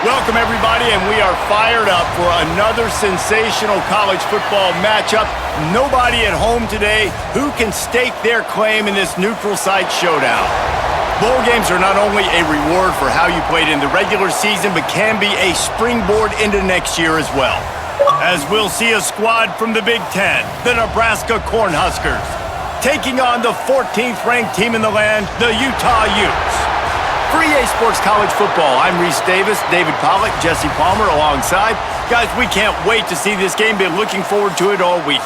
Welcome, everybody, and we are fired up for another sensational college football matchup. Nobody at home today who can stake their claim in this neutral site showdown. Bowl games are not only a reward for how you played in the regular season, but can be a springboard into next year as well. As we'll see a squad from the Big Ten, the Nebraska Cornhuskers, taking on the 14th-ranked team in the land, the Utah Utes. For EA Sports College Football, I'm Reese Davis, David Pollack, Jesse Palmer alongside. Guys, we can't wait to see this game. Been looking forward to it all week.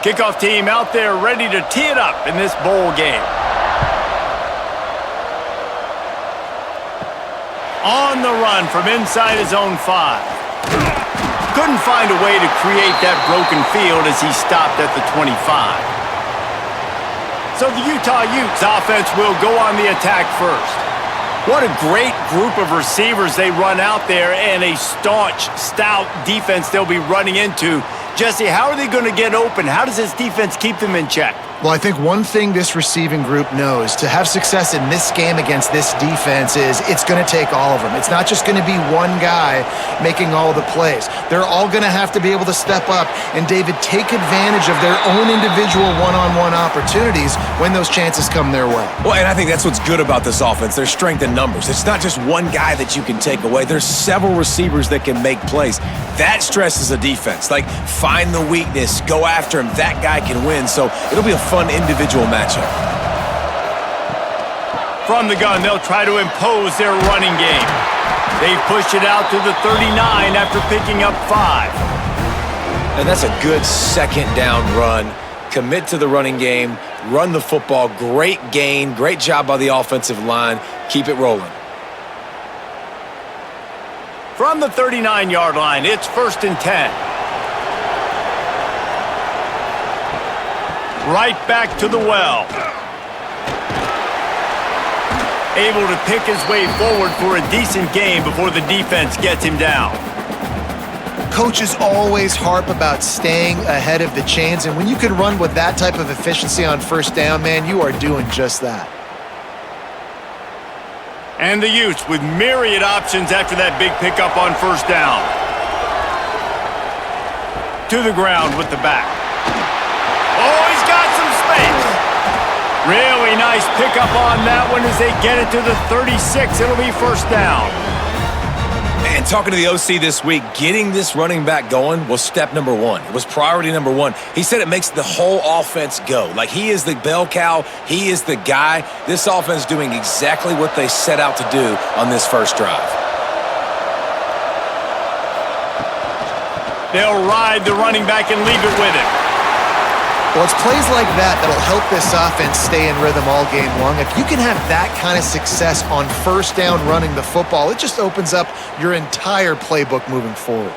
Kickoff team out there ready to tee it up in this bowl game. On the run from inside his own 5. Couldn't find a way to create that broken field as he stopped at the 25. So the Utah Utes offense will go on the attack first. What a great group of receivers they run out there, and a staunch, stout defense they'll be running into. Jesse, how are they going to get open? How does this defense keep them in check? Well, I think one thing this receiving group knows to have success in this game against this defense is it's going to take all of them. It's not just going to be one guy making all the plays. They're all going to have to be able to step up and, David, take advantage of their own individual one-on-one opportunities when those chances come their way. Well, and I think that's what's good about this offense. There's strength in numbers. It's not just one guy that you can take away. There's several receivers that can make plays. That stresses a defense. Like, find the weakness, go after him. That guy can win. So it'll be a fun individual matchup. From the gun, they'll try to impose their running game. They've pushed it out to the 39 after picking up 5. And that's a good second down run. Commit to the running game, run the football. Great gain, great job by the offensive line. Keep it rolling. From the 39-yard line, it's 1st and 10. Right back to the well. Able to pick his way forward for a decent gain before the defense gets him down. Coaches always harp about staying ahead of the chains, and when you can run with that type of efficiency on first down, man, you are doing just that. And the Utes with myriad options after that big pickup on first down. To the ground with the back. Oh, he's got some space. Really nice pickup on that one as they get it to the 36. It'll be first down. And talking to the OC this week, getting this running back going was step number 1. It was priority number 1. He said it makes the whole offense go. Like, he is the bell cow. He is the guy. This offense doing exactly what they set out to do on this first drive. They'll ride the running back and leave it with him. Well, it's plays like that that'll help this offense stay in rhythm all game long. If you can have that kind of success on first down running the football, it just opens up your entire playbook moving forward.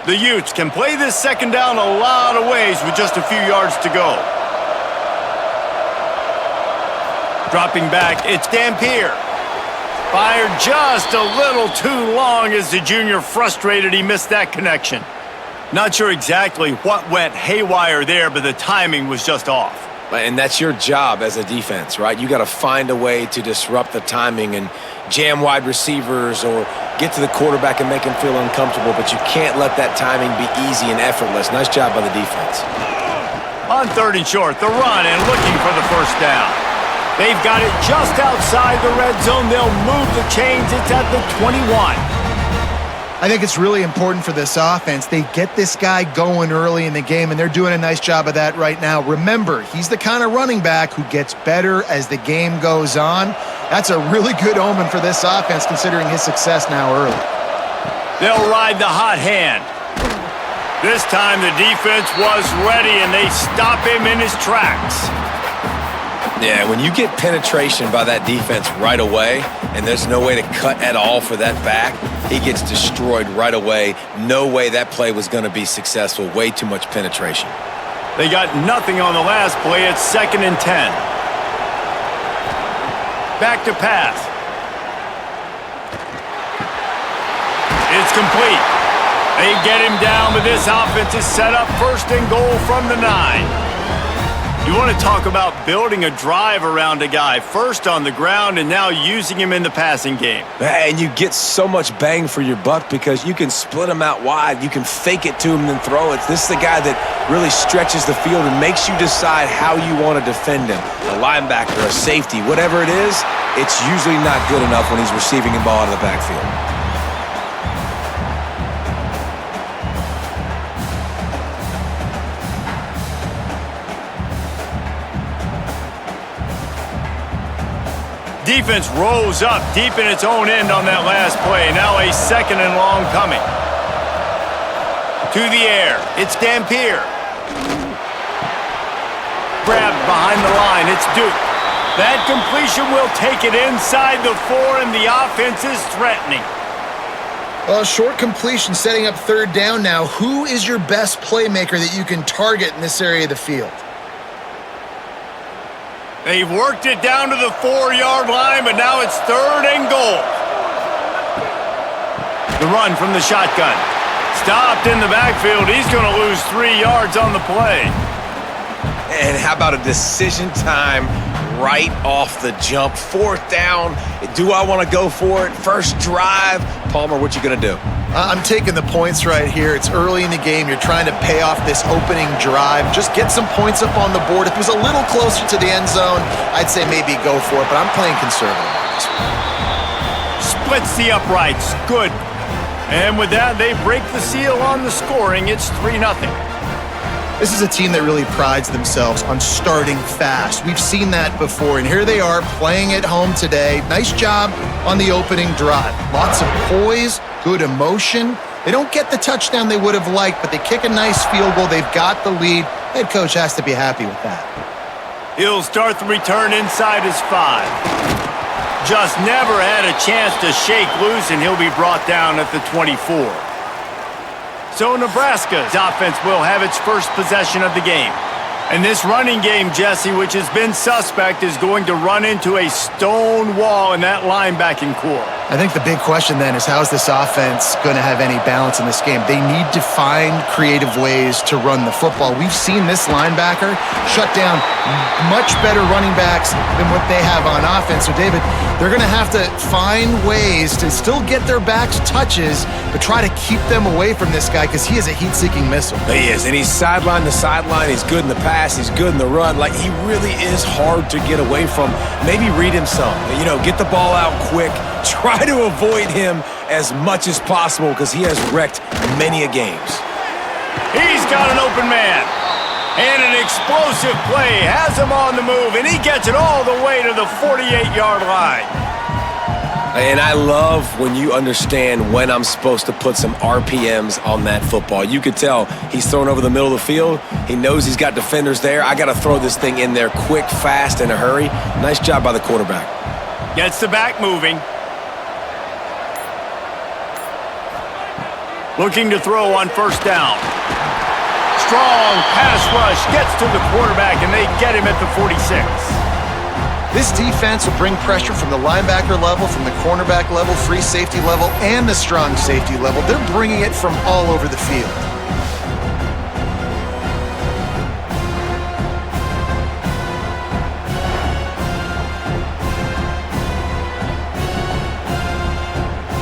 The Utes can play this second down a lot of ways with just a few yards to go. Dropping back, it's Dampier. Fired just a little too long as the junior frustrated he missed that connection. Not sure exactly what went haywire there, but the timing was just off. And that's your job as a defense, right? You got to find a way to disrupt the timing and jam wide receivers or get to the quarterback and make him feel uncomfortable, but you can't let that timing be easy and effortless. Nice job by the defense. On 3rd and short, the run and looking for the first down. They've got it just outside the red zone. They'll move the chains. It's at the 21. I think it's really important for this offense. They get this guy going early in the game, and they're doing a nice job of that right now. Remember, he's the kind of running back who gets better as the game goes on. That's a really good omen for this offense, considering his success now early. They'll ride the hot hand. This time the defense was ready, and they stop him in his tracks. Yeah, when you get penetration by that defense right away, and there's no way to cut at all for that back, he gets destroyed right away. No way that play was going to be successful. Way too much penetration. They got nothing on the last play. It's 2nd and 10. back to pass. It's complete. They get him down, but this offense is set up first and goal from the 9. You want to talk about building a drive around a guy, first on the ground and now using him in the passing game. And you get so much bang for your buck because you can split him out wide. You can fake it to him and then throw it. This is the guy that really stretches the field and makes you decide how you want to defend him. A linebacker, a safety, whatever it is, it's usually not good enough when he's receiving the ball out of the backfield. Defense rolls up deep in its own end on that last play. Now a 2nd and long coming. To the air. It's Dampier. Grabbed behind the line. It's Duke. That completion will take it inside the 4, and the offense is threatening. Short completion setting up 3rd down now. Who is your best playmaker that you can target in this area of the field? They've worked it down to the 4-yard line, but now it's 3rd and goal. The run from the shotgun. Stopped in the backfield. He's going to lose 3 yards on the play. And how about a decision time right off the jump? 4th down. Do I want to go for it? First drive. Palmer, what you going to do? I'm taking the points right here. It's early in the game. You're trying to pay off this opening drive. Just get some points up on the board. If it was a little closer to the end zone, I'd say maybe go for it, but I'm playing conservative on this one. Splits the uprights. Good. And with that, they break the seal on the scoring. It's 3-0. This is a team that really prides themselves on starting fast. We've seen that before, and here they are playing at home today. Nice job on the opening drive. Lots of poise, good emotion. They don't get the touchdown they would have liked, but they kick a nice field goal. They've got the lead. Head coach has to be happy with that. He'll start the return inside his 5. Just never had a chance to shake loose, and he'll be brought down at the 24. So Nebraska's offense will have its first possession of the game. And this running game, Jesse, which has been suspect, is going to run into a stone wall in that linebacking core. I think the big question then is, how is this offense going to have any balance in this game? They need to find creative ways to run the football. We've seen this linebacker shut down much better running backs than what they have on offense. So, David, they're going to have to find ways to still get their backs touches, but try to keep them away from this guy because he is a heat-seeking missile. He is, and he's sideline to sideline. He's good in the pass. He's good in the run. Like, he really is hard to get away from. Maybe read him some. You know, get the ball out quick. Try to avoid him as much as possible because he has wrecked many a games. He's got an open man. And an explosive play has him on the move, and he gets it all the way to the 48-yard line. And I love when you understand when I'm supposed to put some RPMs on that football. You could tell he's thrown over the middle of the field. He knows he's got defenders there. I got to throw this thing in there quick, fast, in a hurry. Nice job by the quarterback. Gets the back moving. Looking to throw on 1st down. Strong pass rush gets to the quarterback, and they get him at the 46. This defense will bring pressure from the linebacker level, from the cornerback level, free safety level, and the strong safety level. They're bringing it from all over the field.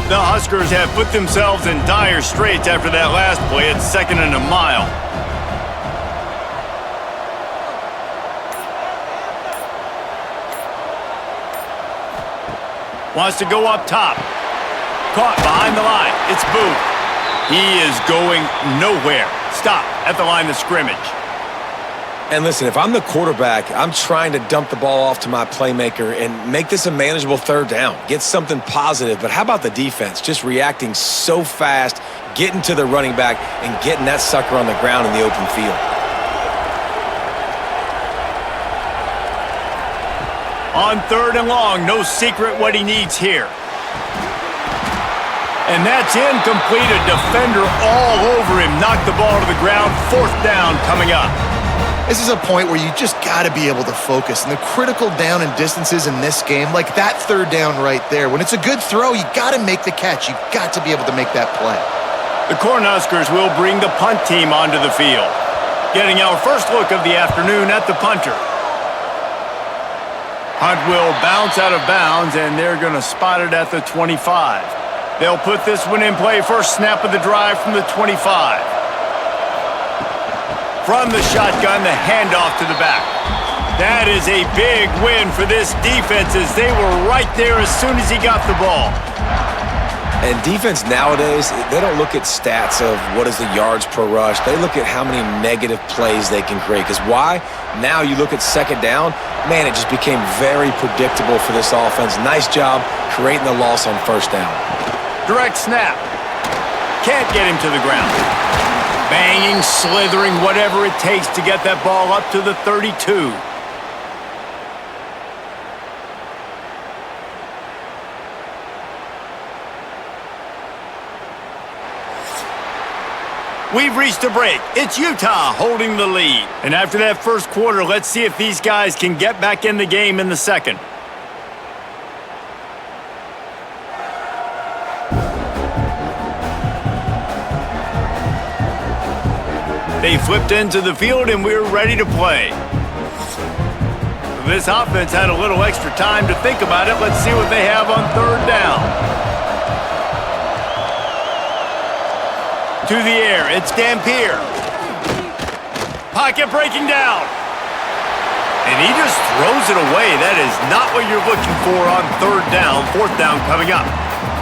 The Huskers have put themselves in dire straits after that last play. It's 2nd and a mile. Wants to go up top. Caught behind the line. It's Booth. He is going nowhere. Stop at the line of scrimmage. And listen, if I'm the quarterback, I'm trying to dump the ball off to my playmaker and make this a manageable 3rd down. Get something positive. But how about the defense? Just reacting so fast, getting to the running back, and getting that sucker on the ground in the open field. On 3rd and long, no secret what he needs here. And that's incomplete. A defender all over him. Knocked the ball to the ground. 4th down coming up. This is a point where you just got to be able to focus. And the critical down and distances in this game, like that third down right there, when it's a good throw, you got to make the catch. You got to be able to make that play. The Cornhuskers will bring the punt team onto the field. Getting our first look of the afternoon at the punter. Punt will bounce out of bounds, and they're going to spot it at the 25. They'll put this one in play. First snap of the drive from the 25. From the shotgun, the handoff to the back. That is a big win for this defense as they were right there as soon as he got the ball. And defense nowadays, they don't look at stats of what is the yards per rush. They look at how many negative plays they can create. Because why? Now you look at second down, man, it just became very predictable for this offense. Nice job creating the loss on first down. Direct snap. Can't get him to the ground. Banging, slithering, whatever it takes to get that ball up to the 32. We've reached a break. It's Utah holding the lead. And after that first quarter, let's see if these guys can get back in the game in the second. They flipped into the field, and we're ready to play. This offense had a little extra time to think about it. Let's see what they have on third down. To the air, it's Dampier. Pocket breaking down. And he just throws it away. That is not what you're looking for on third down. Fourth down coming up.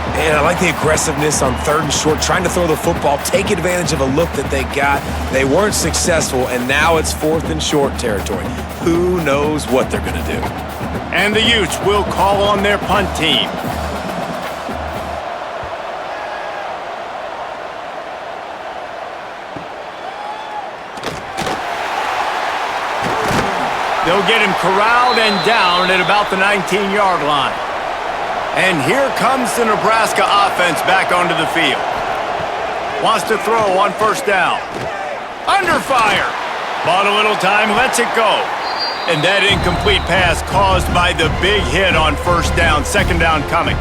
And I like the aggressiveness on third and short, trying to throw the football, take advantage of a look that they got. They weren't successful, and now it's fourth and short territory. Who knows what they're going to do? And the Utes will call on their punt team. They'll get him corralled and down at about the 19-yard line. And here comes the Nebraska offense back onto the field. Wants to throw on first down. Under fire. Bought a little time, lets it go. And that incomplete pass caused by the big hit on first down. Second down coming.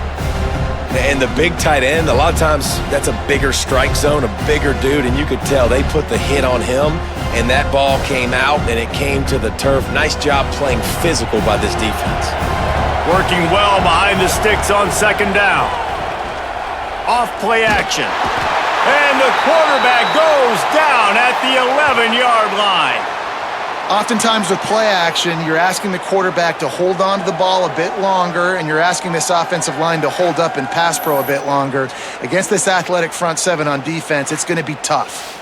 And the big tight end, a lot of times that's a bigger strike zone, a bigger dude, and you could tell they put the hit on him, and that ball came out, and it came to the turf. Nice job playing physical by this defense. Working well behind the sticks on second down. Off play action. And the quarterback goes down at the 11-yard line. Oftentimes with play action, you're asking the quarterback to hold on to the ball a bit longer, and you're asking this offensive line to hold up in pass pro a bit longer. Against this athletic front seven on defense, it's going to be tough.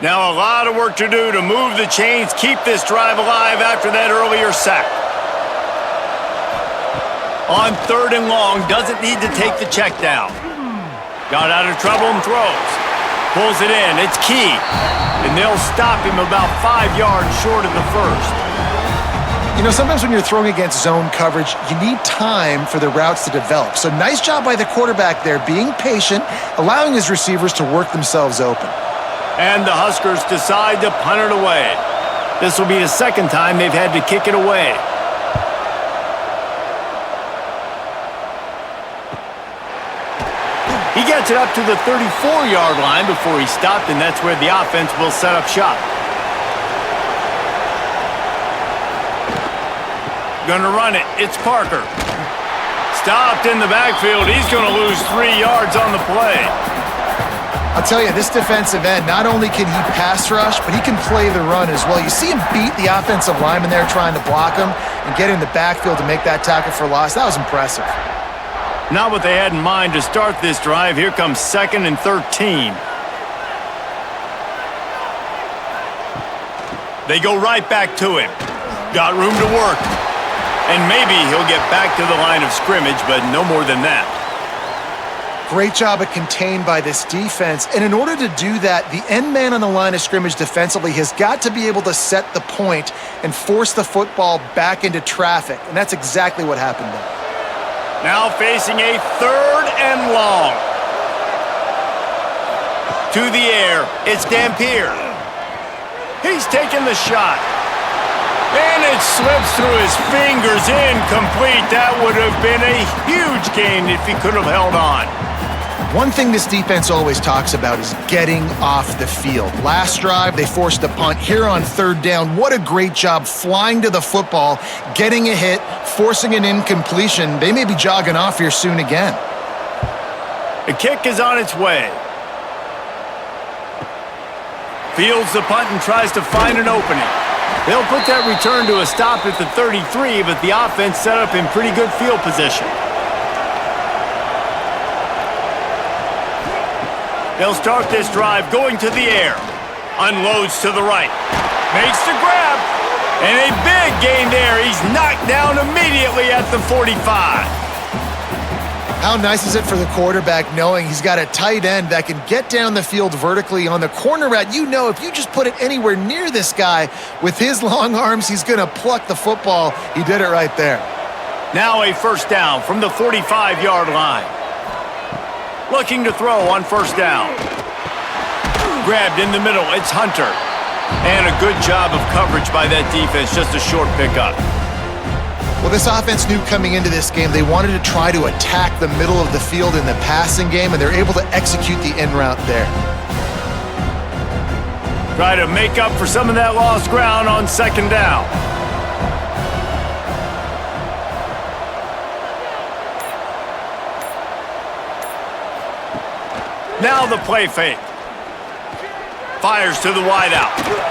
Now a lot of work to do to move the chains, keep this drive alive after that earlier sack. On third and long, doesn't need to take the check down. Got out of trouble and throws. Pulls it in, it's key. And they'll stop him about 5 yards short of the first. You know, sometimes when you're throwing against zone coverage, you need time for the routes to develop. So nice job by the quarterback there, being patient, allowing his receivers to work themselves open. And the Huskers decide to punt it away. This will be the second time they've had to kick it away. He gets it up to the 34-yard line before he stopped, and that's where the offense will set up shop. Gonna run it. It's Parker. Stopped in the backfield. He's gonna lose 3 yards on the play. I'll tell you, this defensive end, not only can he pass rush, but he can play the run as well. You see him beat the offensive lineman there trying to block him and get in the backfield to make that tackle for loss. That was impressive. Not what they had in mind to start this drive. Here comes 2nd and 13. They go right back to him. Got room to work. And maybe he'll get back to the line of scrimmage, but no more than that. Great job of contained by this defense. And in order to do that, the end man on the line of scrimmage defensively has got to be able to set the point and force the football back into traffic. And that's exactly what happened there. Now facing a 3rd and long. To the air, it's Dampier. He's taking the shot. And it slips through his fingers, incomplete. That would have been a huge gain if he could have held on. One thing this defense always talks about is getting off the field. Last drive, they forced a punt. Here on 3rd down, what a great job flying to the football, getting a hit, forcing an incompletion. They may be jogging off here soon again. The kick is on its way. Fields the punt and tries to find an opening. They'll put that return to a stop at the 33, but the offense set up in pretty good field position. They'll start this drive going to the air. Unloads to the right. Makes the grab. And a big gain there. He's knocked down immediately at the 45. How nice is it for the quarterback knowing he's got a tight end that can get down the field vertically on the corner route? You know if you just put it anywhere near this guy with his long arms, he's going to pluck the football. He did it right there. Now a 1st down from the 45-yard line. Looking to throw on 1st down. Grabbed in the middle, it's Hunter. And a good job of coverage by that defense, just a short pickup. Well, this offense knew coming into this game they wanted to try to attack the middle of the field in the passing game, and they're able to execute the in route there. Try to make up for some of that lost ground on 2nd down. Now the play fake. Fires to the wideout.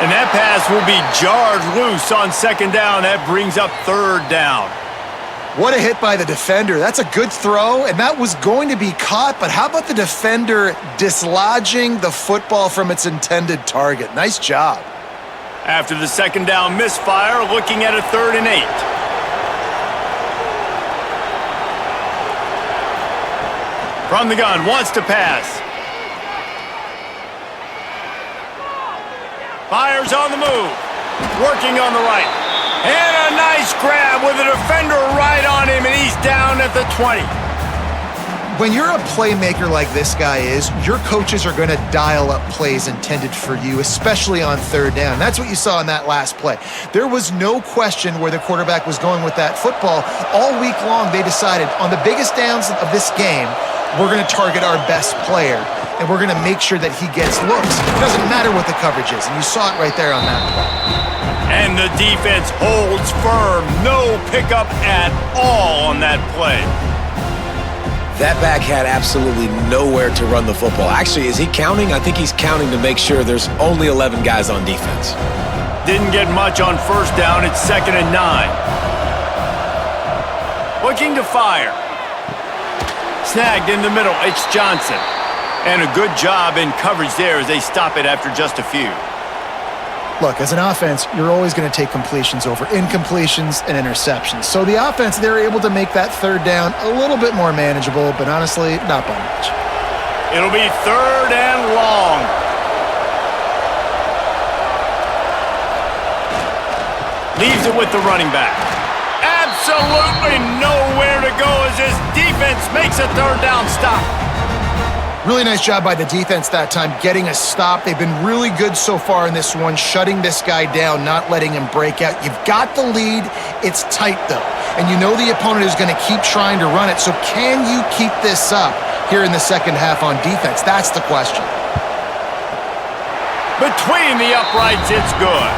And that pass will be jarred loose on 2nd down. That brings up 3rd down. What a hit by the defender. That's a good throw, and that was going to be caught, but how about the defender dislodging the football from its intended target? Nice job. After the 2nd down misfire, looking at a 3rd and 8. From the gun, wants to pass. Fires on the move. Working on the right. And a nice grab with a defender right on him, and he's down at the 20. When you're a playmaker like this guy is, your coaches are going to dial up plays intended for you, especially on 3rd down. That's what you saw in that last play. There was no question where the quarterback was going with that football. All week long, they decided on the biggest downs of this game, we're going to target our best player, and we're going to make sure that he gets looks. It doesn't matter what the coverage is, and you saw it right there on that play. And the defense holds firm. No pickup at all on that play. That back had absolutely nowhere to run the football. Actually, is he counting? I think he's counting to make sure there's only 11 guys on defense. Didn't get much on 1st down. It's 2nd and 9. Looking to fire. Snagged in the middle. It's Johnson. And a good job in coverage there as they stop it after just a few. Look, as an offense, you're always going to take completions over incompletions and interceptions. So the offense, they're able to make that 3rd down a little bit more manageable, but honestly, not by much. It'll be 3rd and long. Leaves it with the running back. Absolutely nowhere to go as his defense makes a 3rd down stop. Really nice job by the defense that time, getting a stop. They've been really good so far in this one, shutting this guy down, not letting him break out. You've got the lead. It's tight, though. And you know the opponent is going to keep trying to run it. So can you keep this up here in the 2nd half on defense? That's the question. Between the uprights, it's good.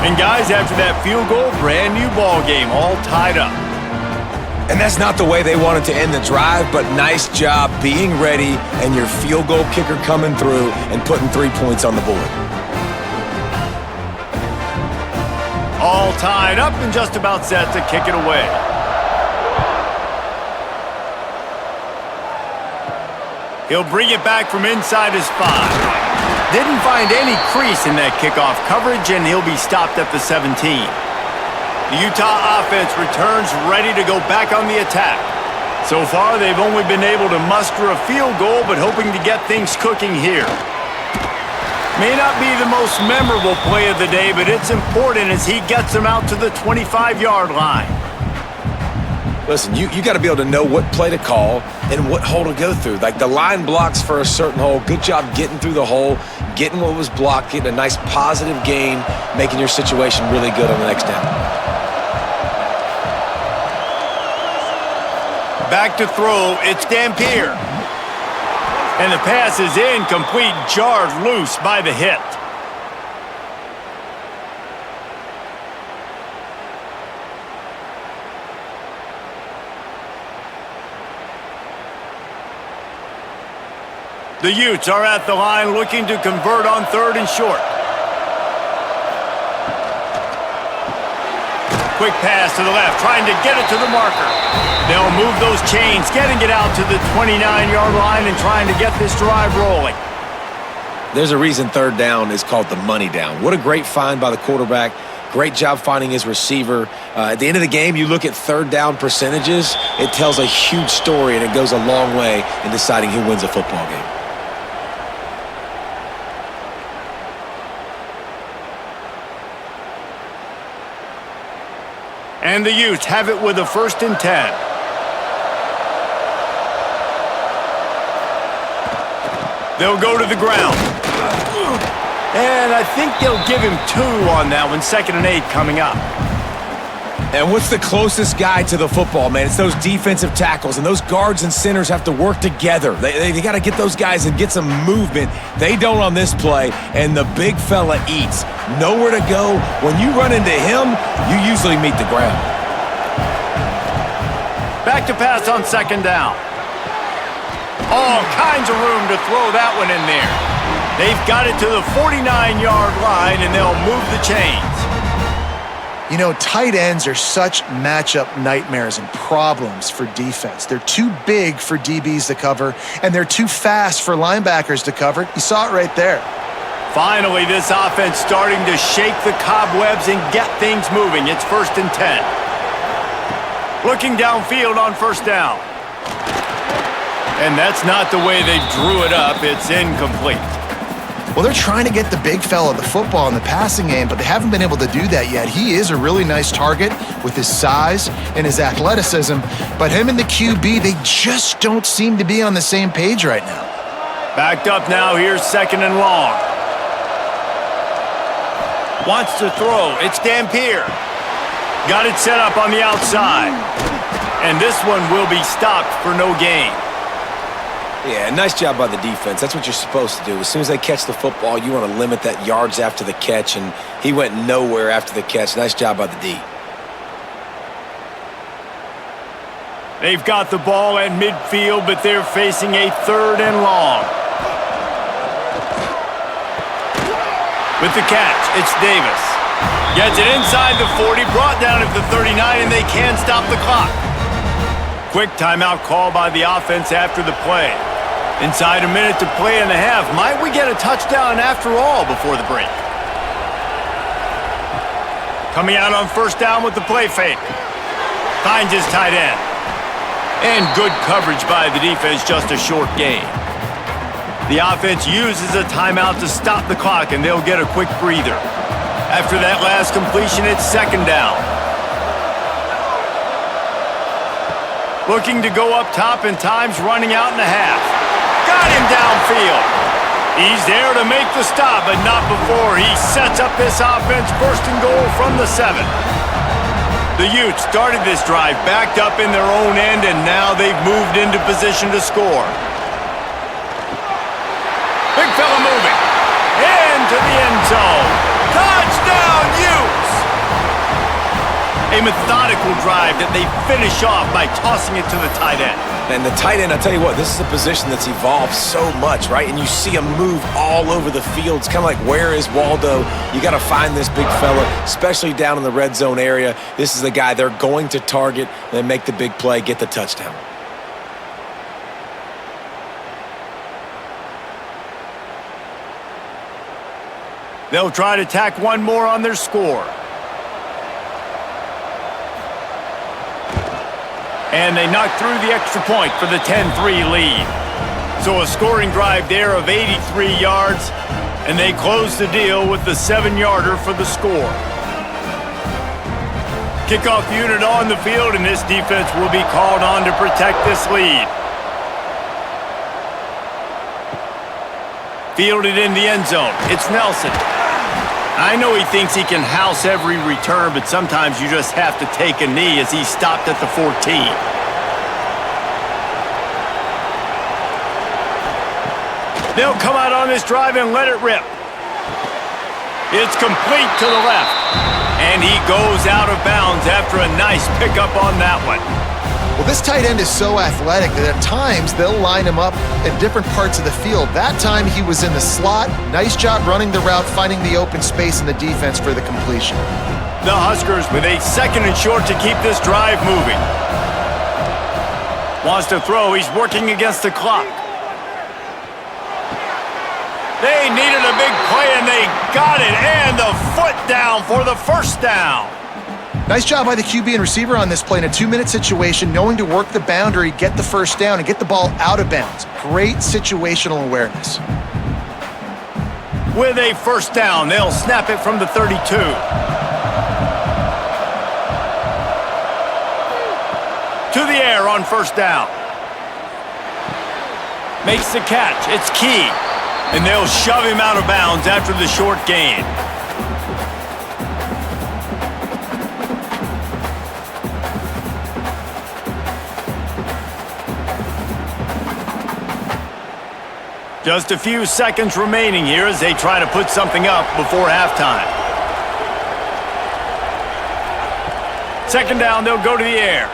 And guys, after that field goal, brand new ball game, all tied up. And that's not the way they wanted to end the drive, but nice job being ready and your field goal kicker coming through and putting 3 points on the board. All tied up and just about set to kick it away. He'll bring it back from inside his 5. Didn't find any crease in that kickoff coverage, and he'll be stopped at the 17. The Utah offense returns ready to go back on the attack. So far, they've only been able to muster a field goal, but hoping to get things cooking here. May not be the most memorable play of the day, but it's important as he gets them out to the 25-yard line. Listen, you got to be able to know what play to call and what hole to go through. Like the line blocks for a certain hole. Good job getting through the hole, getting what was blocked, getting a nice positive gain, making your situation really good on the next down. Back to throw, it's Dampier. And the pass is incomplete, jarred loose by the hit. The Utes are at the line looking to convert on 3rd and short. Quick pass to the left, trying to get it to the marker. They'll move those chains, getting it out to the 29-yard line and trying to get this drive rolling. There's a reason 3rd down is called the money down. What a great find by the quarterback. Great job finding his receiver. At the end of the game, you look at 3rd down percentages. It tells a huge story, and it goes a long way in deciding who wins a football game. And the Utes have it with a 1st and 10. They'll go to the ground. And I think they'll give him 2 on that one. 2nd and 8 coming up. And what's the closest guy to the football, man? It's those defensive tackles, and those guards and centers have to work together. They got to get those guys and get some movement. They don't on this play, and the big fella eats. Nowhere to go. When you run into him, you usually meet the ground. Back to pass on 2nd down. All kinds of room to throw that one in there. They've got it to the 49-yard line, and they'll move the chains. You know, tight ends are such matchup nightmares and problems for defense. They're too big for DBs to cover, and they're too fast for linebackers to cover. You saw it right there. Finally, this offense starting to shake the cobwebs and get things moving. It's 1st and 10. Looking downfield on 1st down. And that's not the way they drew it up. It's incomplete. Well, they're trying to get the big fella the football in the passing game, but they haven't been able to do that yet. He is a really nice target with his size and his athleticism, but him and the QB, they just don't seem to be on the same page right now. Backed up now, here's 2nd and long. Wants to throw, it's Dampier. Got it set up on the outside. And this one will be stopped for no gain. Yeah, nice job by the defense. That's what you're supposed to do. As soon as they catch the football, you want to limit that yards after the catch, and he went nowhere after the catch. Nice job by the D. They've got the ball at midfield, but they're facing a 3rd and long. With the catch, it's Davis. Gets it inside the 40, brought down at the 39, and they can't stop the clock. Quick timeout call by the offense after the play. Inside a minute to play and a half. Might we get a touchdown after all before the break? Coming out on 1st down with the play fake. Finds his tight end. And good coverage by the defense, just a short gain. The offense uses a timeout to stop the clock, and they'll get a quick breather. After that last completion, it's 2nd down. Looking to go up top, and time's running out in a half. Got him downfield. He's there to make the stop, but not before he sets up this offense 1st and goal from the 7. The Utes started this drive backed up in their own end, and now they've moved into position to score. Big fella moving. Into the end zone. Touchdown, Utes! A methodical drive that they finish off by tossing it to the tight end. And the tight end, I'll tell you what, this is a position that's evolved so much, right? And you see him move all over the field. It's kind of like, where is Waldo? You got to find this big fella, especially down in the red zone area. This is the guy they're going to target and make the big play, get the touchdown. They'll try to tack one more on their score. And they knock through the extra point for the 10-3 lead. So a scoring drive there of 83 yards, and they close the deal with the 7-yarder for the score. Kickoff unit on the field, and this defense will be called on to protect this lead. Fielded in the end zone. It's Nelson. I know he thinks he can house every return, but sometimes you just have to take a knee as he stopped at the 14. They'll come out on this drive and let it rip. It's complete to the left. And he goes out of bounds after a nice pickup on that one. Well, this tight end is so athletic that at times they'll line him up in different parts of the field. That time he was in the slot. Nice job running the route, finding the open space in the defense for the completion. The Huskers with a 2nd and short to keep this drive moving. Wants to throw. He's working against the clock. They needed a big play, and they got it. And the foot down for the first down. Nice job by the QB and receiver on this play in a 2-minute situation, knowing to work the boundary, get the first down, and get the ball out of bounds. Great situational awareness. With a first down, they'll snap it from the 32. To the air on first down. Makes the catch. It's Key. And they'll shove him out of bounds after the short gain. Just a few seconds remaining here as they try to put something up before halftime. 2nd down, they'll go to the air.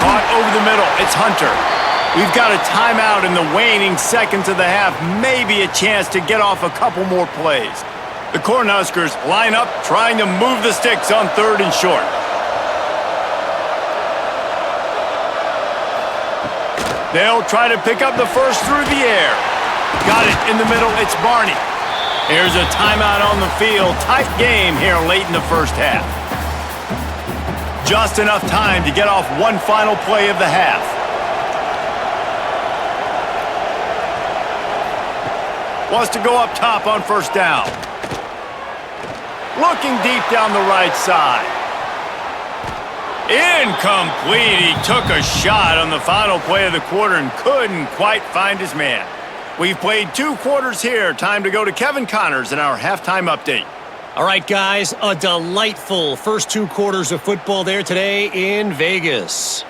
Caught over the middle. It's Hunter. We've got a timeout in the waning seconds of the half. Maybe a chance to get off a couple more plays. The Cornhuskers line up, trying to move the sticks on 3rd and short. They'll try to pick up the first through the air. Got it in the middle. It's Barney. Here's a timeout on the field. Tight game here late in the first half. Just enough time to get off one final play of the half. Wants to go up top on first down. Looking deep down the right side. Incomplete. He took a shot on the final play of the quarter and couldn't quite find his man. We've played 2 quarters here. Time to go to Kevin Connors in our halftime update. All right, guys, a delightful first 2 quarters of football there today in Vegas.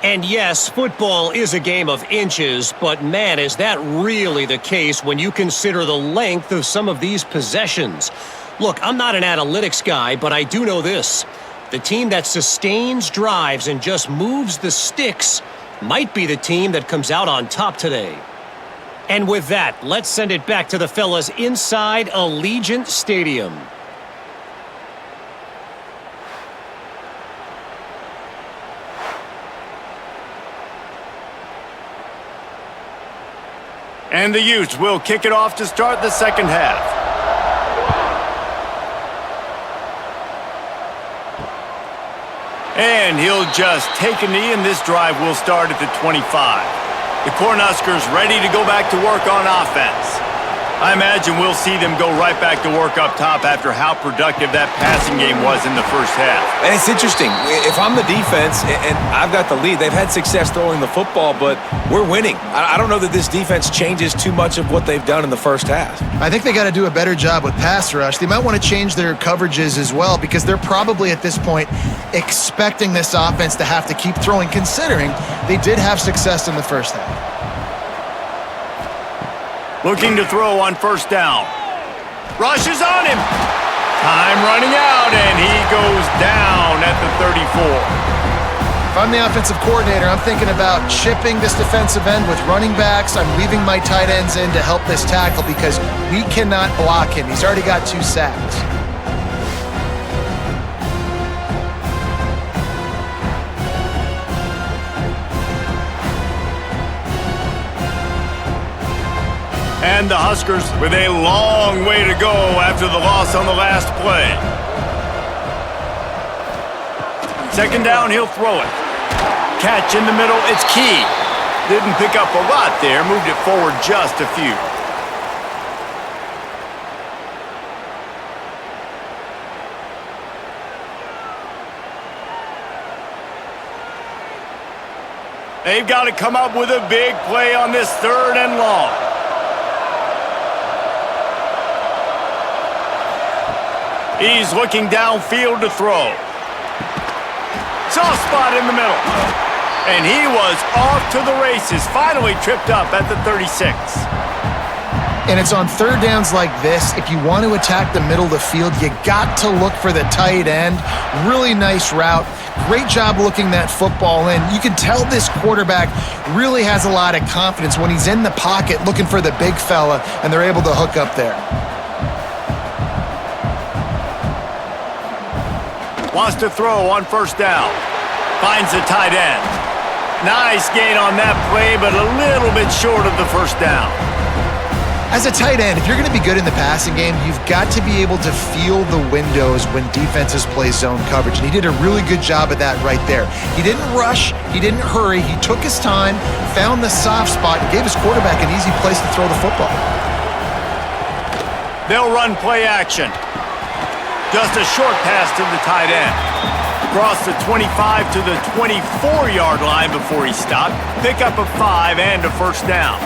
And yes, football is a game of inches, but man, is that really the case when you consider the length of some of these possessions. Look, I'm not an analytics guy, but I do know this. The team that sustains drives and just moves the sticks might be the team that comes out on top today. And with that, let's send it back to the fellas inside Allegiant Stadium. And the Utes will kick it off to start the second half. And he'll just take a knee, and this drive will start at the 25. The Cornhuskers ready to go back to work on offense. I imagine we'll see them go right back to work up top after how productive that passing game was in the first half. And it's interesting. If I'm the defense and I've got the lead, they've had success throwing the football, but we're winning. I don't know that this defense changes too much of what they've done in the first half. I think they got to do a better job with pass rush. They might want to change their coverages as well, because they're probably at this point expecting this offense to have to keep throwing, considering they did have success in the first half. Looking to throw on first down. Rush is on him. Time running out, and he goes down at the 34. If I'm the offensive coordinator, I'm thinking about chipping this defensive end with running backs. I'm leaving my tight ends in to help this tackle because we cannot block him. He's already got 2 sacks. And the Huskers with a long way to go after the loss on the last play. Second down, he'll throw it. Catch in the middle, it's Key. Didn't pick up a lot there, moved it forward just a few. They've got to come up with a big play on this 3rd and long. He's looking downfield to throw. Soft spot in the middle. And he was off to the races, finally tripped up at the 36. And it's on 3rd downs like this. If you want to attack the middle of the field, you got to look for the tight end. Really nice route. Great job looking that football in. You can tell this quarterback really has a lot of confidence when he's in the pocket looking for the big fella, and they're able to hook up there. Wants to throw on 1st down. Finds the tight end. Nice gain on that play, but a little bit short of the 1st down. As a tight end, if you're going to be good in the passing game, you've got to be able to feel the windows when defenses play zone coverage. And he did a really good job of that right there. He didn't rush. He didn't hurry. He took his time, found the soft spot, and gave his quarterback an easy place to throw the football. They'll run play action. Just a short pass to the tight end. Across the 25 to the 24-yard line before he stopped. Pick up a 5 and a 1st down.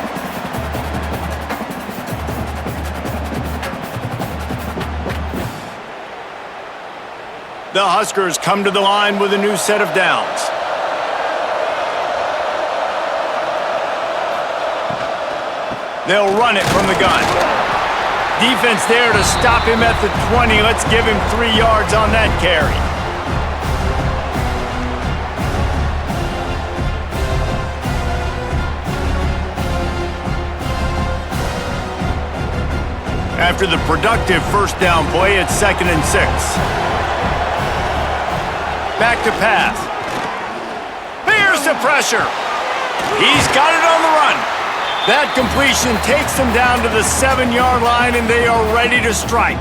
The Huskers come to the line with a new set of downs. They'll run it from the gun. Defense there to stop him at the 20. Let's give him 3 yards on that carry. After the productive 1st down play, it's 2nd and 6. Back to pass. Here's the pressure. He's got it on the run. That completion takes them down to the 7-yard line, and they are ready to strike.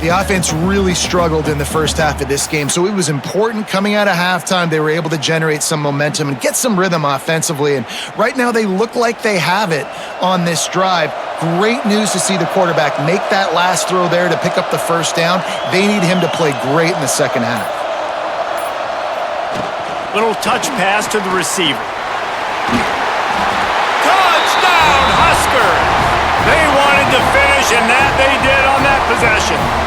The offense really struggled in the first half of this game, so it was important coming out of halftime. They were able to generate some momentum and get some rhythm offensively, and right now they look like they have it on this drive. Great news to see the quarterback make that last throw there to pick up the 1st down. They need him to play great in the second half. Little touch pass to the receiver. Touchdown, Huskers! They wanted to finish, and that they did on that possession.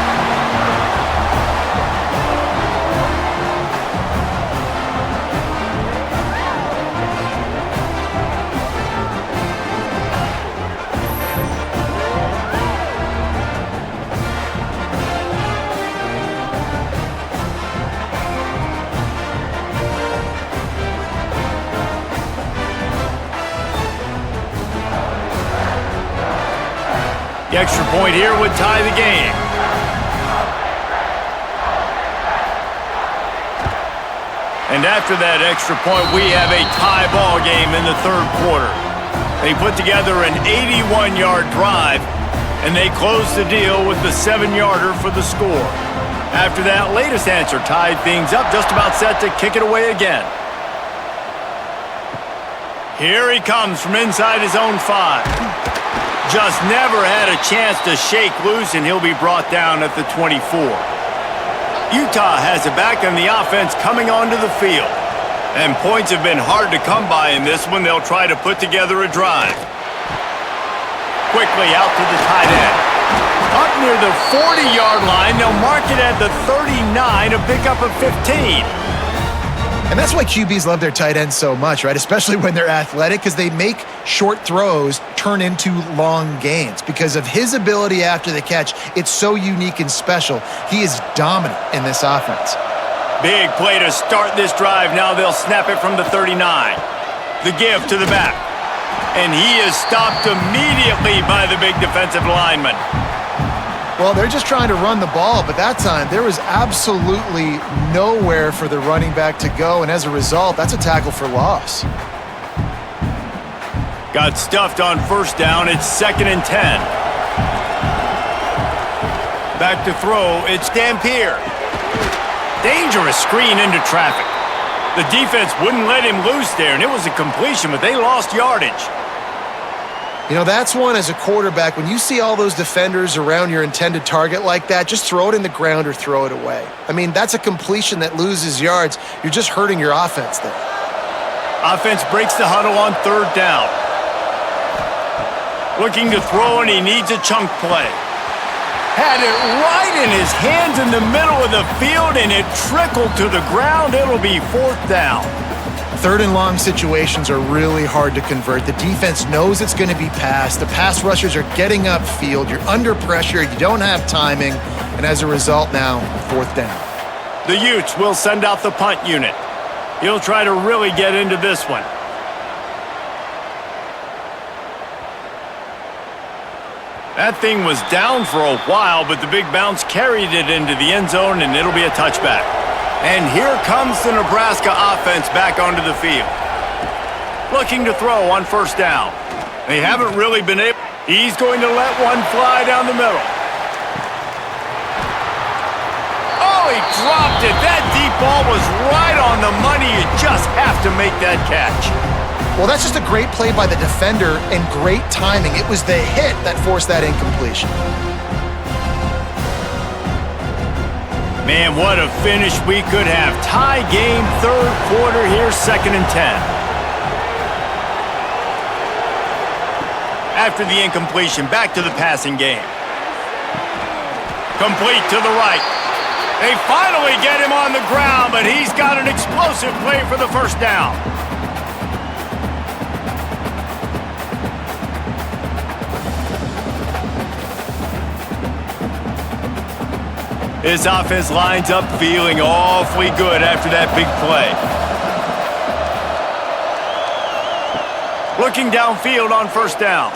The extra point here would tie the game. And after that extra point, we have a tie ball game in the 3rd quarter. They put together an 81-yard drive, and they closed the deal with the 7-yarder for the score. After that latest answer tied things up, just about set to kick it away again. Here he comes from inside his own 5. Just never had a chance to shake loose, and he'll be brought down at the 24. Utah has it back, and the offense coming onto the field. And points have been hard to come by in this one. They'll try to put together a drive. Quickly out to the tight end. Up near the 40-yard line, they'll mark it at the 39 to pick up a 15. And that's why QBs love their tight ends so much, right? Especially when they're athletic, because they make short throws turn into long gains. Because of his ability after the catch, it's so unique and special. He is dominant in this offense. Big play to start this drive. Now they'll snap it from the 39. The give to the back. And he is stopped immediately by the big defensive lineman. Well, they're just trying to run the ball, but that time there was absolutely nowhere for the running back to go, and as a result, that's a tackle for loss. Got stuffed on 1st down. It's 2nd and 10. Back to throw. It's Dampier. Dangerous screen into traffic. The defense wouldn't let him loose there, and it was a completion, but they lost yardage. You know, that's one as a quarterback. When you see all those defenders around your intended target like that, just throw it in the ground or throw it away. I mean, that's a completion that loses yards. You're just hurting your offense there. Offense breaks the huddle on third down. Looking to throw, and he needs a chunk play. Had it right in his hands in the middle of the field, and it trickled to the ground. It'll be fourth down. Third and long situations are really hard to convert. The defense knows it's going to be passed. The pass rushers are getting upfield. You're under pressure. You don't have timing. And as a result now, fourth down. The Utes will send out the punt unit. He'll try to really get into this one. That thing was down for a while, but the big bounce carried it into the end zone, and it'll be a touchback. And here comes the Nebraska offense back onto the field. Looking to throw on first down. They haven't really been able. He's going to let one fly down the middle. Oh, he dropped it. That deep ball was right on the money. You just have to make that catch. Well, that's just a great play by the defender and great timing. It was the hit that forced that incompletion. Man, what a finish we could have. Tie game, third quarter here, 2nd and 10. After the incompletion, back to the passing game. Complete to the right. They finally get him on the ground, but he's got an explosive play for the first down. This offense lines up feeling awfully good after that big play. Looking downfield on first down.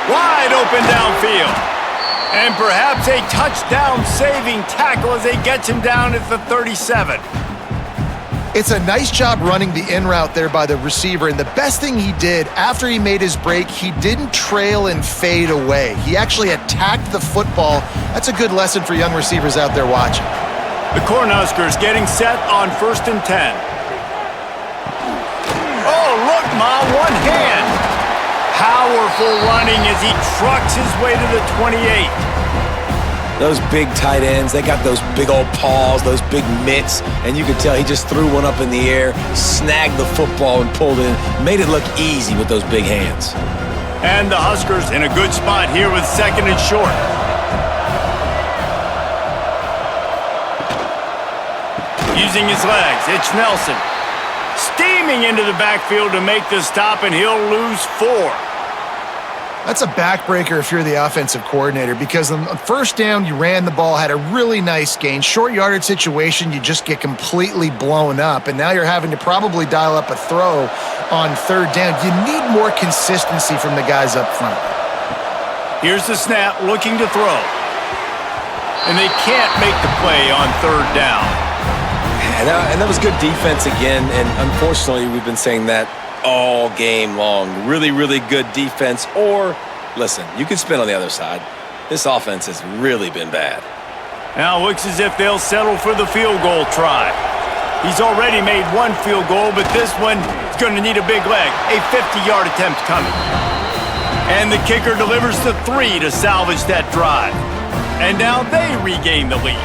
Wide open downfield. And perhaps a touchdown-saving tackle as they get him down at the 37. It's a nice job running the in route there by the receiver, and the best thing he did after he made his break, he didn't trail and fade away. He actually attacked the football. That's a good lesson for young receivers out there watching. The Cornhuskers getting set on 1st and 10. Oh, look, Ma, one hand. Powerful running as he trucks his way to the 28. Those big tight ends, they got those big old paws, those big mitts, and you could tell he just threw one up in the air, snagged the football and pulled it in, made it look easy with those big hands. And the Huskers in a good spot here with 2nd and short. Using his legs, it's Nelson. Steaming into the backfield to make the stop, and he'll lose 4. That's a backbreaker if you're the offensive coordinator, because on first down, you ran the ball, had a really nice gain. Short yardage situation, you just get completely blown up, and now you're having to probably dial up a throw on third down. You need more consistency from the guys up front. Here's the snap, looking to throw. And they can't make the play on third down. And that was good defense again, and unfortunately, we've been saying that all game long. Really, really good defense. Or, listen, you can spin on the other side. This offense has really been bad. Now it looks as if they'll settle for the field goal try. He's already made one field goal, but this one is going to need a big leg. A 50-yard attempt coming. And the kicker delivers the 3 to salvage that drive. And now they regain the lead.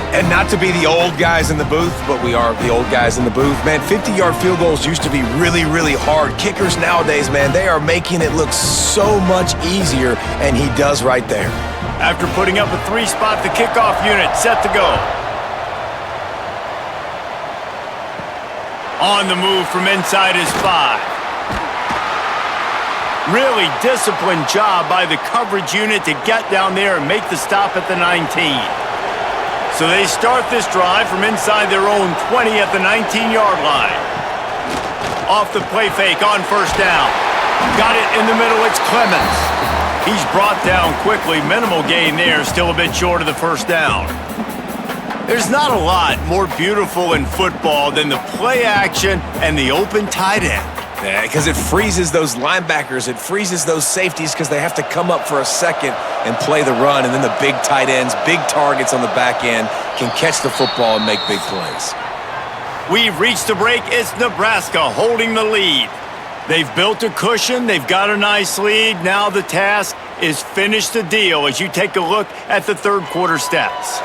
And not to be the old guys in the booth, but we are the old guys in the booth. Man, 50-yard field goals used to be really, really hard. Kickers nowadays, man, they are making it look so much easier, and he does right there. After putting up a 3-spot, the kickoff unit set to go. On the move from inside his 5. Really disciplined job by the coverage unit to get down there and make the stop at the 19. So they start this drive from inside their own 20 at the 19-yard line. Off the play fake on first down. Got it in the middle, it's Clemens. He's brought down quickly. Minimal gain there, still a bit short of the first down. There's not a lot more beautiful in football than the play action and the open tight end. Yeah, because it freezes those linebackers. It freezes those safeties because they have to come up for a second and play the run. And then the big tight ends, big targets on the back end can catch the football and make big plays. We've reached a break. It's Nebraska holding the lead. They've built a cushion. They've got a nice lead. Now the task is finish the deal as you take a look at the third quarter stats.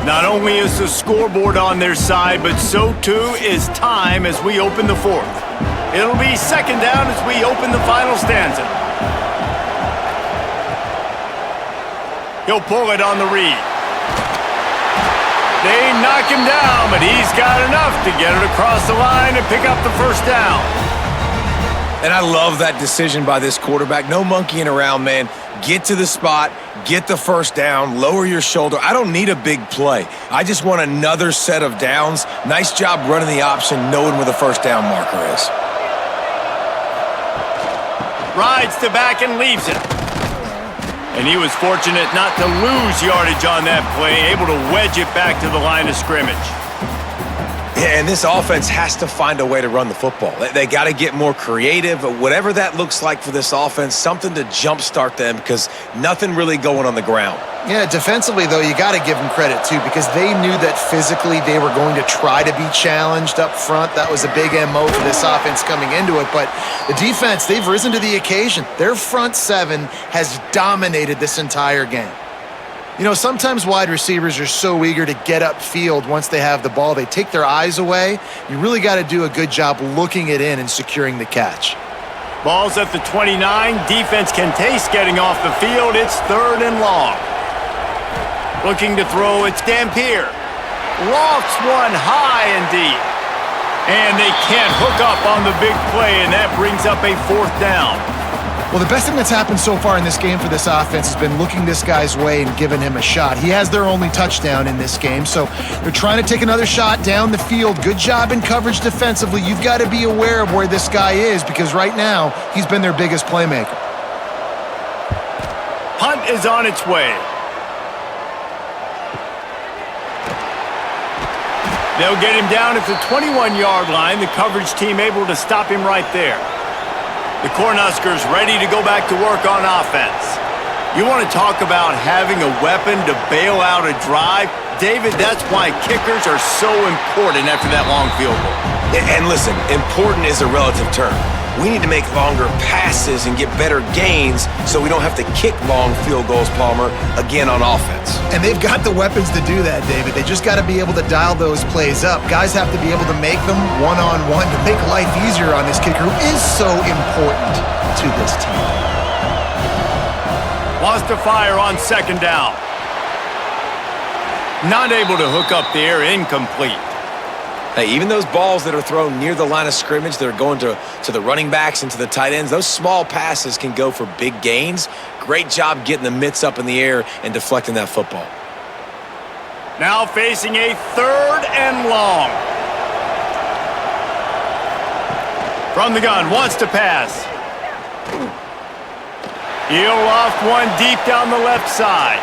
Not only is the scoreboard on their side, but so too is time as we open the fourth. It'll be second down as we open the final stanza. He'll pull it on the read. They knock him down, but he's got enough to get it across the line and pick up the first down. And I love that decision by this quarterback. No monkeying around, man. Get to the spot, get the first down, lower your shoulder. I don't need a big play. I just want another set of downs. Nice job running the option, knowing where the first down marker is. Rides to back and leaves it. And he was fortunate not to lose yardage on that play, able to wedge it back to the line of scrimmage. Yeah, and this offense has to find a way to run the football. They got to get more creative, whatever that looks like for this offense, something to jumpstart them because nothing really going on the ground. Yeah, defensively, though, you got to give them credit, too, because they knew that physically they were going to try to be challenged up front. That was a big MO for this offense coming into it. But the defense, they've risen to the occasion. Their front seven has dominated this entire game. You know, sometimes wide receivers are so eager to get upfield once they have the ball. They take their eyes away. You really got to do a good job looking it in and securing the catch. Ball's at the 29. Defense can taste getting off the field. It's third and long. Looking to throw, it's Dampier. Lofts one high and deep. And they can't hook up on the big play, and that brings up a fourth down. Well, the best thing that's happened so far in this game for this offense has been looking this guy's way and giving him a shot. He has their only touchdown in this game, so they're trying to take another shot down the field. Good job in coverage defensively. You've got to be aware of where this guy is because right now he's been their biggest playmaker. Punt is on its way. They'll get him down at the 21-yard line. The coverage team able to stop him right there. The Cornhuskers ready to go back to work on offense. You want to talk about having a weapon to bail out a drive? David, that's why kickers are so important after that long field goal. And listen, important is a relative term. We need to make longer passes and get better gains so we don't have to kick long field goals, Palmer, again on offense. And they've got the weapons to do that, David. They just got to be able to dial those plays up. Guys have to be able to make them one-on-one to make life easier on this kicker who is so important to this team. Wants to fire on second down. Not able to hook up there, incomplete. Hey, even those balls that are thrown near the line of scrimmage that are going to the running backs and to the tight ends, those small passes can go for big gains. Great job getting the mitts up in the air and deflecting that football. Now facing a third and long. From the gun, wants to pass. He'll loft one deep down the left side.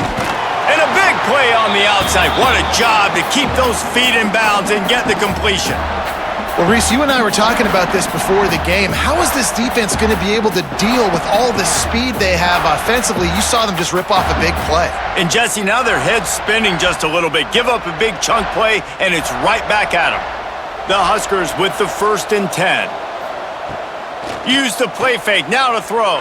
And a big play on the outside. What a job to keep those feet in bounds and get the completion. Well, Reese, you and I were talking about this before the game. How is this defense going to be able to deal with all the speed they have offensively? You saw them just rip off a big play. And Jesse, now their head's spinning just a little bit. Give up a big chunk play, and it's right back at them. The Huskers with the 1st and 10. Use the play fake, now to throw.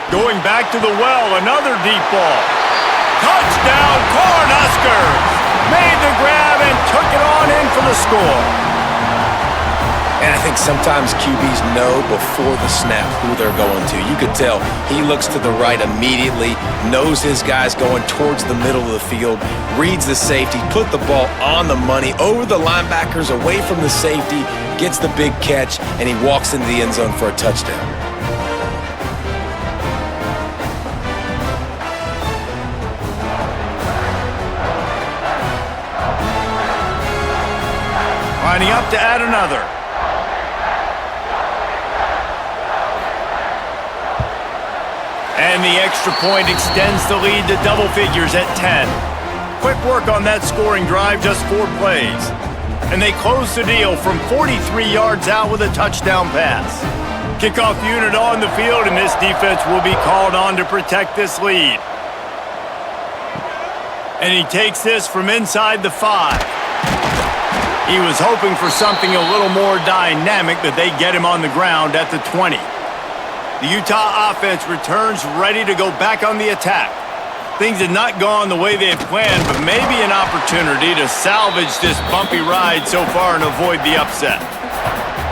Going back to the well, another deep ball. Touchdown, Cornhuskers! Made the grab and took it on in for the score. And I think sometimes QBs know before the snap who they're going to. You could tell he looks to the right immediately, knows his guy's going towards the middle of the field, reads the safety, put the ball on the money, over the linebackers, away from the safety, gets the big catch, and he walks into the end zone for a touchdown. Lining up to add another. And the extra point extends the lead to double figures at 10. Quick work on that scoring drive, just 4 plays. And they close the deal from 43 yards out with a touchdown pass. Kickoff unit on the field, and this defense will be called on to protect this lead. And he takes this from inside the 5. He was hoping for something a little more dynamic, but they get him on the ground at the 20. The Utah offense returns ready to go back on the attack. Things had not gone the way they had planned, but maybe an opportunity to salvage this bumpy ride so far and avoid the upset.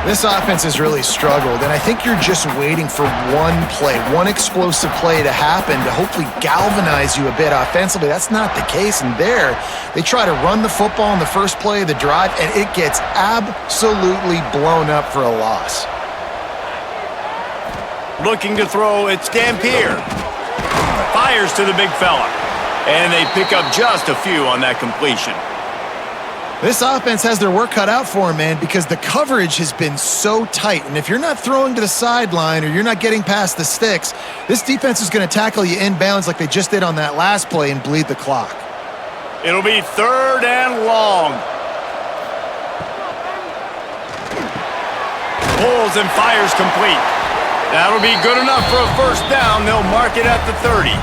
This offense has really struggled, and I think you're just waiting for one play, one explosive play to happen to hopefully galvanize you a bit offensively. That's not the case, and there, they try to run the football in the first play of the drive, and it gets absolutely blown up for a loss. Looking to throw, it's Dampier. Fires to the big fella, and they pick up just a few on that completion. This offense has their work cut out for them, man, because the coverage has been so tight. And if you're not throwing to the sideline or you're not getting past the sticks, this defense is going to tackle you inbounds like they just did on that last play and bleed the clock. It'll be 3rd and long. Pulls and fires complete. That'll be good enough for a first down. They'll mark it at the 30.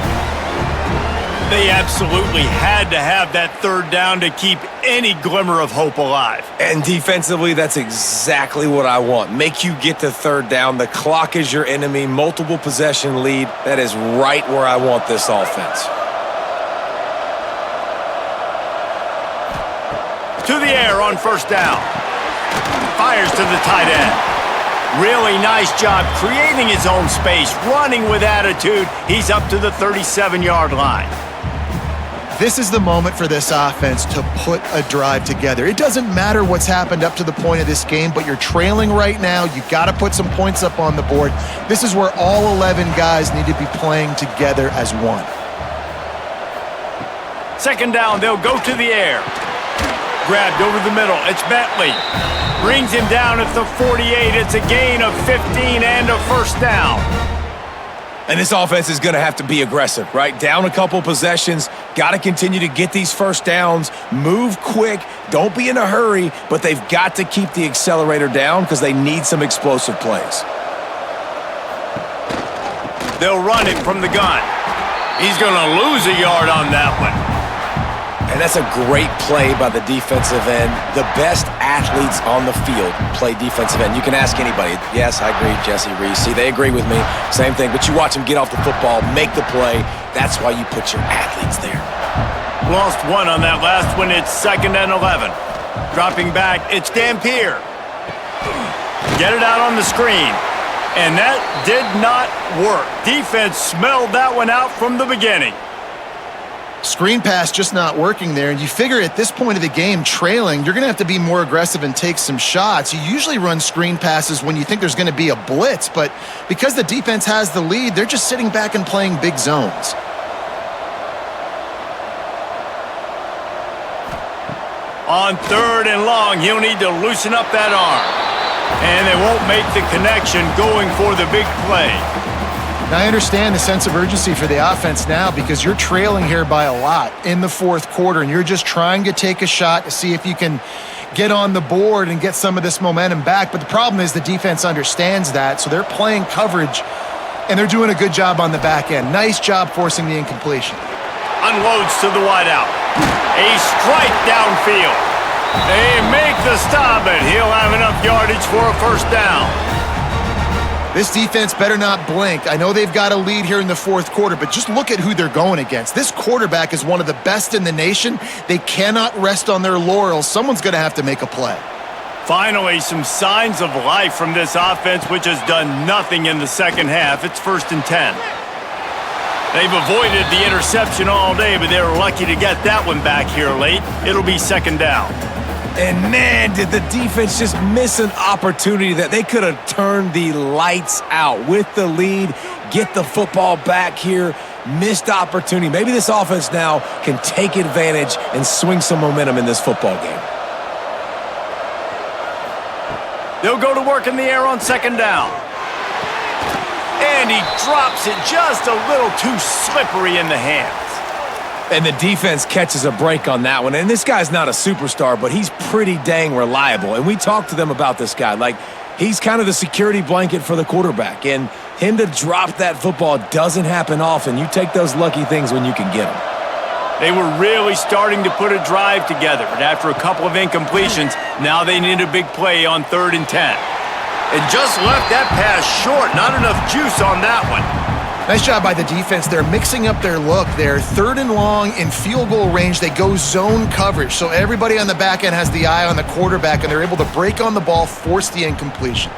They absolutely had to have that 3rd down to keep any glimmer of hope alive. And defensively, that's exactly what I want. Make you get to 3rd down. The clock is your enemy. Multiple possession lead. That is right where I want this offense. To the air on first down. Fires to the tight end. Really nice job creating his own space, running with attitude. He's up to the 37-yard line. This is the moment for this offense to put a drive together. It doesn't matter what's happened up to the point of this game, but you're trailing right now. You got to put some points up on the board. This is where all 11 guys need to be playing together as one. 2nd down, they'll go to the air. Grabbed over the middle, it's Bentley. Brings him down at the 48. It's a gain of 15 and a first down. And this offense is going to have to be aggressive, right? Down a couple possessions, got to continue to get these first downs, move quick, don't be in a hurry, but they've got to keep the accelerator down because they need some explosive plays. They'll run it from the gun. He's going to lose a yard on that one. And that's a great play by the defensive end. The best athletes on the field play defensive end. You can ask anybody. Yes, I agree, Jesse Reese. See, they agree with me. Same thing. But you watch them get off the football, make the play. That's why you put your athletes there. Lost one on that last one. It's 2nd and 11. Dropping back, it's Dampier. Get it out on the screen. And that did not work. Defense smelled that one out from the beginning. Screen pass just not working there, and you figure at this point of the game, trailing, you're going to have to be more aggressive and take some shots. You usually run screen passes when you think there's going to be a blitz, but because the defense has the lead, they're just sitting back and playing big zones. On 3rd and long, he'll need to loosen up that arm. And they won't make the connection going for the big play. Now, I understand the sense of urgency for the offense now because you're trailing here by a lot in the 4th quarter, and you're just trying to take a shot to see if you can get on the board and get some of this momentum back. But the problem is the defense understands that, so they're playing coverage, and they're doing a good job on the back end. Nice job forcing the incompletion. Unloads to the wideout. A strike downfield. They make the stop, and he'll have enough yardage for a first down. This defense better not blink. I know they've got a lead here in the 4th quarter, but just look at who they're going against. This quarterback is one of the best in the nation. They cannot rest on their laurels. Someone's going to have to make a play. Finally, some signs of life from this offense, which has done nothing in the 2nd half. It's 1st and 10. They've avoided the interception all day, but they were lucky to get that one back here late. It'll be 2nd down. And man, did the defense just miss an opportunity that they could have turned the lights out with the lead, get the football back here, missed opportunity. Maybe this offense now can take advantage and swing some momentum in this football game. They'll go to work in the air on 2nd down. And he drops it just a little too slippery in the hands. And the defense catches a break on that one. And this guy's not a superstar, but he's pretty dang reliable. And we talked to them about this guy. Like, he's kind of the security blanket for the quarterback. And him to drop that football doesn't happen often. You take those lucky things when you can get them. They were really starting to put a drive together. But after a couple of incompletions, now they need a big play on 3rd and 10. And just left that pass short. Not enough juice on that one. Nice job by the defense. They're mixing up their look. They're 3rd and long in field goal range. They go zone coverage. So everybody on the back end has the eye on the quarterback, and they're able to break on the ball, force the incompletion.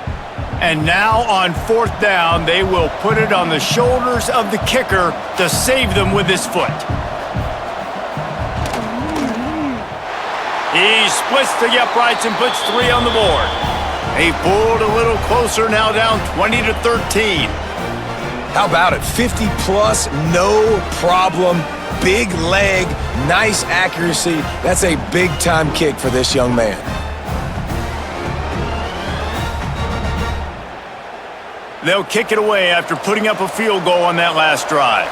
And now on 4th down, they will put it on the shoulders of the kicker to save them with his foot. He splits the uprights and puts 3 on the board. They pulled a little closer, now down 20-13. How about it? 50-plus, no problem. Big leg, nice accuracy. That's a big-time kick for this young man. They'll kick it away after putting up a field goal on that last drive.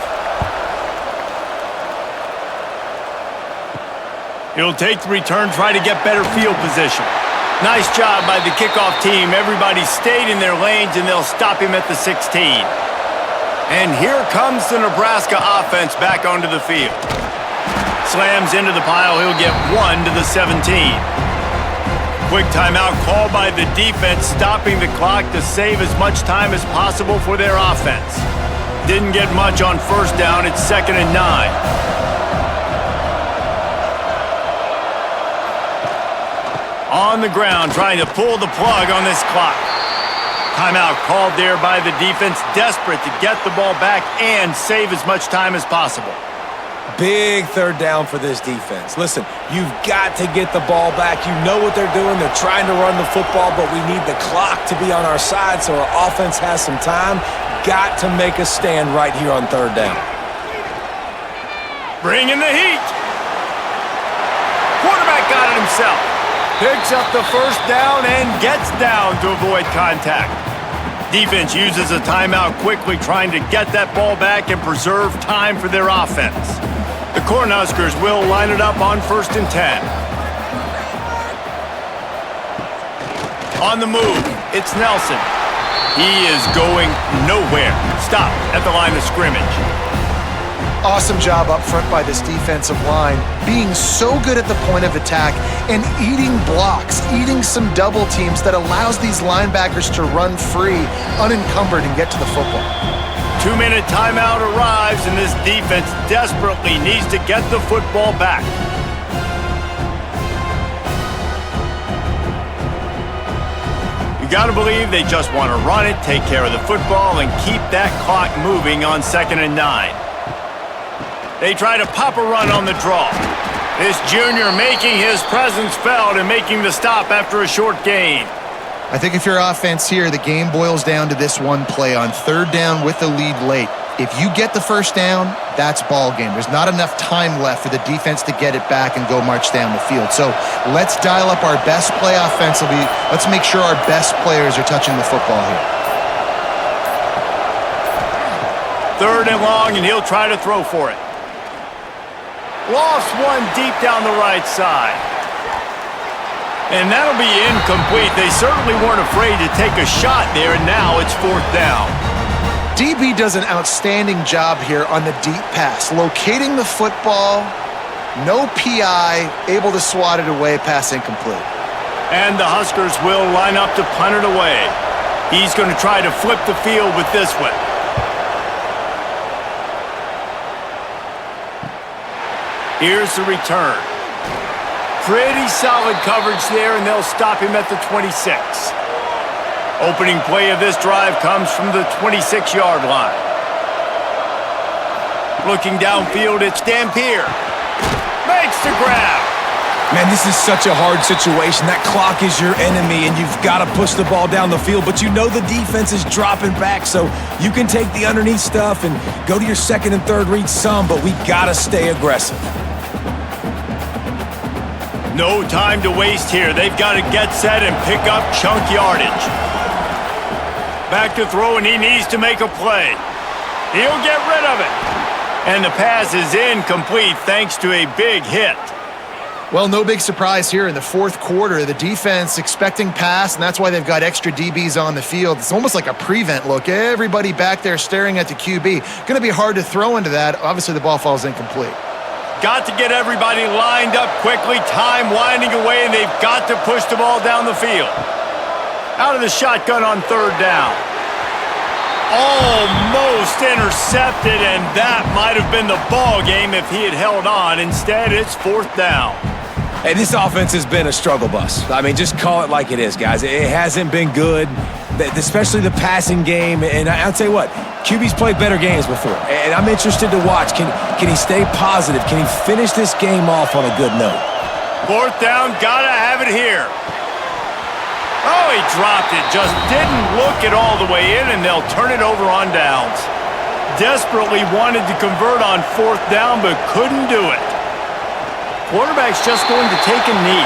He'll take the return, try to get better field position. Nice job by the kickoff team. Everybody stayed in their lanes, and they'll stop him at the 16. And here comes the Nebraska offense back onto the field. Slams into the pile. He'll get 1 to the 17. Quick timeout called by the defense, stopping the clock to save as much time as possible for their offense. Didn't get much on 1st down. It's 2nd and 9. On the ground, trying to pull the plug on this clock. Timeout called there by the defense, desperate to get the ball back and save as much time as possible. Big 3rd down for this defense. Listen, you've got to get the ball back. You know what they're doing. They're trying to run the football, but we need the clock to be on our side so our offense has some time. Got to make a stand right here on 3rd down. Bring in the heat. Quarterback got it himself. Picks up the 1st down and gets down to avoid contact. Defense uses a timeout quickly, trying to get that ball back and preserve time for their offense. The Cornhuskers will line it up on 1st and 10. On the move, it's Nelson. He is going nowhere. Stop at the line of scrimmage. Awesome job up front by this defensive line, being so good at the point of attack and eating blocks, eating some double teams that allows these linebackers to run free, unencumbered, and get to the football. 2-minute timeout arrives, and this defense desperately needs to get the football back. You got to believe they just want to run it, take care of the football, and keep that clock moving on 2nd and 9. They try to pop a run on the draw. This junior making his presence felt and making the stop after a short gain. I think if you're offense here, the game boils down to this one play on 3rd down with the lead late. If you get the 1st down, that's ball game. There's not enough time left for the defense to get it back and go march down the field. So let's dial up our best play offensively. Let's make sure our best players are touching the football here. 3rd and long, and he'll try to throw for it. Lofts one deep down the right side. And that'll be incomplete. They certainly weren't afraid to take a shot there, and now it's 4th down. DB does an outstanding job here on the deep pass, locating the football, no PI, able to swat it away, pass incomplete. And the Huskers will line up to punt it away. He's going to try to flip the field with this one. Here's the return. Pretty solid coverage there, and they'll stop him at the 26. Opening play of this drive comes from the 26-yard line. Looking downfield, it's Dampier. Makes the grab. Man, this is such a hard situation. That clock is your enemy, and you've got to push the ball down the field, but you know the defense is dropping back, so you can take the underneath stuff and go to your 2nd and 3rd read some, but we got to stay aggressive. No time to waste here. They've got to get set and pick up chunk yardage. Back to throw, and he needs to make a play. He'll get rid of it. And the pass is incomplete thanks to a big hit. Well, no big surprise here in the 4th quarter. The defense expecting pass, and that's why they've got extra DBs on the field. It's almost like a prevent look. Everybody back there staring at the QB. Going to be hard to throw into that. Obviously, the ball falls incomplete. Got to get everybody lined up quickly. Time winding away, and they've got to push the ball down the field. Out of the shotgun on 3rd down. Almost intercepted, and that might have been the ball game if he had held on. Instead, it's 4th down. Hey, this offense has been a struggle bus. I mean, just call it like it is, guys. It hasn't been good, especially the passing game. And I'll tell you what, QB's played better games before, and I'm interested to watch. Can he stay positive? Can he finish this game off on a good note? 4th down, gotta have it here. Oh, he dropped it. Just didn't look it all the way in, and they'll turn it over on downs. Desperately wanted to convert on 4th down, but couldn't do it. Quarterback's just going to take a knee.